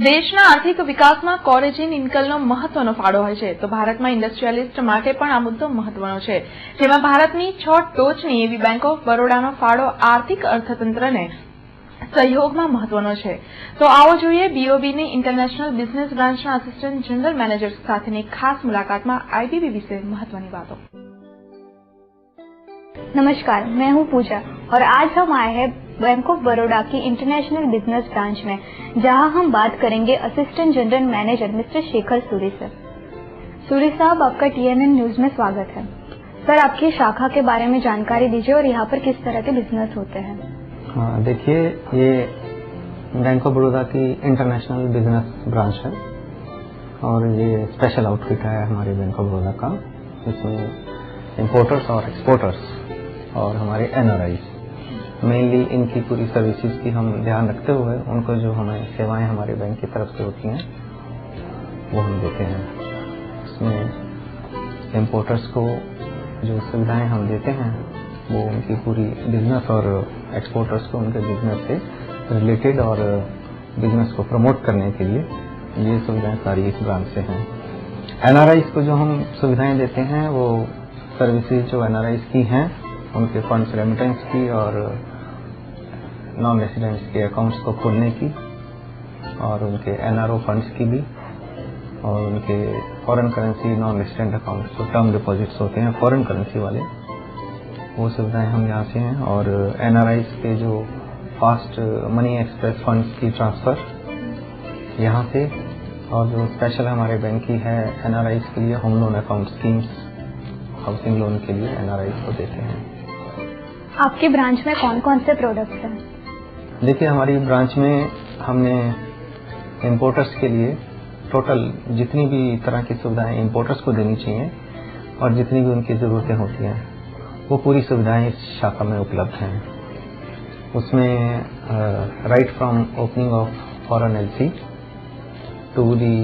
દેશના આર્થિક વિકાસમાં કોરેજીન ઇન્કલનો મહત્વનો ફાળો હોય છે, તો ભારતમાં ઇન્ડસ્ટ્રીયલિસ્ટ માટે પણ આ મુદ્દો મહત્વનો છે, જેમાં ભારતની 6 ટોચની એવી બેંક ઓફ બરોડાનો ફાળો આર્થિક અર્થતંત્રને સહયોગમાં મહત્વનો છે. તો આવો જોઈએ બીઓબીની ઇન્ટરનેશનલ બિઝનેસ બ્રાન્ચના અસિસ્ટન્ટ जनरल मैनेजर સાથેની ખાસ મુલાકાતમાં आईबीबी विषय महत्वनी बातों। नमस्कार, मैं हूं पूजा और आज हम आए हैं बैंक ऑफ बड़ौदा की इंटरनेशनल बिजनेस ब्रांच में, जहां हम बात करेंगे assistant general manager mister Shekhar Suri से। सूरी साहब, आपका TNN न्यूज में स्वागत है। सर, आपकी शाखा के बारे में जानकारी दीजिए और यहाँ पर किस तरह के बिजनेस होते हैं। हाँ, देखिए, ये बैंक ऑफ बड़ौदा की इंटरनेशनल बिजनेस ब्रांच है और ये स्पेशल आउटफिट है हमारे बैंक ऑफ बड़ौदा का। इसमें इम्पोर्टर्स और एक्सपोर्टर्स और हमारे NRIs मेनली इनकी पूरी सर्विसेज की हम ध्यान रखते हुए उनको जो हमें सेवाएं हमारे बैंक की तरफ से होती हैं वो हम देते हैं। इसमें इम्पोर्टर्स को जो सुविधाएं हम देते हैं वो उनकी पूरी बिजनेस और एक्सपोर्टर्स को उनके बिजनेस से रिलेटेड और बिजनेस को प्रमोट करने के लिए ये सुविधाएं सारी इस ब्रांच से हैं। NRIs को जो हम सुविधाएं देते हैं वो सर्विसेज जो NRIs की हैं उनके फंड्स रेमिटेंस की और नॉन रेसिडेंट्स के अकाउंट्स को खोलने की और उनके NRO फंड्स की भी और उनके foreign currency non resident accounts जो टर्म डिपॉजिट्स होते हैं फॉरेन करेंसी वाले, वो सुविधाएं हम यहाँ से हैं। और NRIs के जो फास्ट मनी एक्सप्रेस फंड्स की ट्रांसफर यहाँ से, और जो स्पेशल हमारे बैंक की है NRIs के लिए home loan account schemes, housing loan के लिए NRIs को देते हैं। आपकी ब्रांच में कौन कौन से प्रोडक्ट्स हैं? देखिए, हमारी ब्रांच में हमने इम्पोर्टर्स के लिए टोटल जितनी भी तरह की सुविधाएं इम्पोर्टर्स को देनी चाहिए और जितनी भी उनकी ज़रूरतें होती हैं वो पूरी सुविधाएं इस शाखा में उपलब्ध हैं। उसमें right from opening of foreign LC to the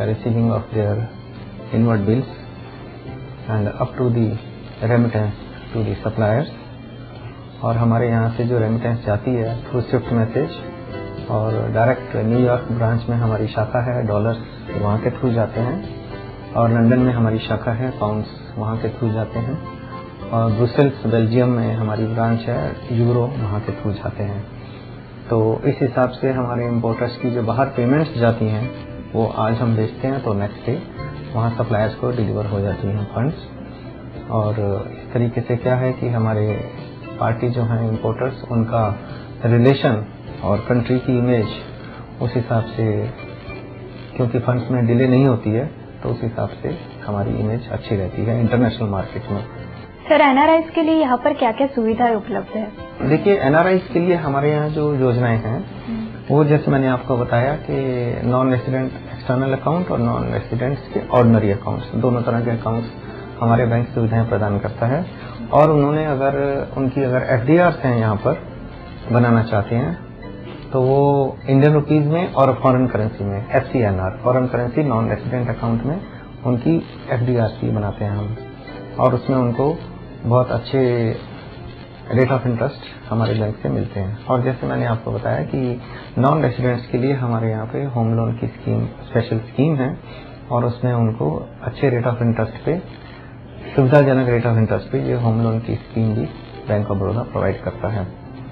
receiving of their inward bills and up to the remittance to the suppliers. और हमारे यहाँ से जो रेमिटेंस जाती है थ्रू स्विफ्ट मैसेज और डायरेक्ट न्यूयॉर्क ब्रांच में हमारी शाखा है, डॉलर्स वहाँ के थ्रू जाते हैं, और लंदन में हमारी शाखा है, पाउंड्स वहाँ के थ्रू जाते हैं, और ब्रुसेल्स बेल्जियम में हमारी ब्रांच है, यूरो वहाँ के थ्रू जाते हैं। तो इस हिसाब से हमारे इम्पोर्टर्स की जो बाहर पेमेंट्स जाती हैं वो आज हम भेजते हैं तो नेक्स्ट डे वहाँ सप्लायर्स को डिलीवर हो जाती हैं फंड्स। और इस तरीके से क्या है कि हमारे पार्टी जो हैं इम्पोर्टर्स, उनका रिलेशन और कंट्री की इमेज उस हिसाब से, क्योंकि फंड्स में डिले नहीं होती है तो उस हिसाब से हमारी इमेज अच्छी रहती है इंटरनेशनल मार्केट में। सर, NRIs के लिए यहाँ पर क्या क्या सुविधाएं उपलब्ध है? देखिए, NRIs के लिए हमारे यहाँ जो योजनाएं हैं वो जैसे मैंने आपको बताया कि नॉन रेसिडेंट एक्सटर्नल अकाउंट और नॉन रेसिडेंट्स के ऑर्डिनरी अकाउंट्स, दोनों तरह के अकाउंट्स हमारे बैंक सुविधाएं प्रदान करता है। और उन्होंने अगर FDRs हैं यहाँ पर बनाना चाहते हैं तो वो इंडियन रुपीज में और फॉरेन करेंसी में FCNR foreign currency non resident account में उनकी FDRs भी बनाते हैं हम, और उसमें उनको बहुत अच्छे रेट ऑफ इंटरेस्ट हमारे बैंक से मिलते हैं। और जैसे मैंने आपको बताया कि नॉन रेसिडेंट्स के लिए हमारे यहाँ पे होम लोन की स्कीम, स्पेशल स्कीम है, और उसमें उनको अच्छे रेट ऑफ इंटरेस्ट पे, सुविधाजनक रेट ऑफ इंटरेस्ट पे ये होम लोन की स्कीम भी बैंक ऑफ बड़ौदा प्रोवाइड करता है।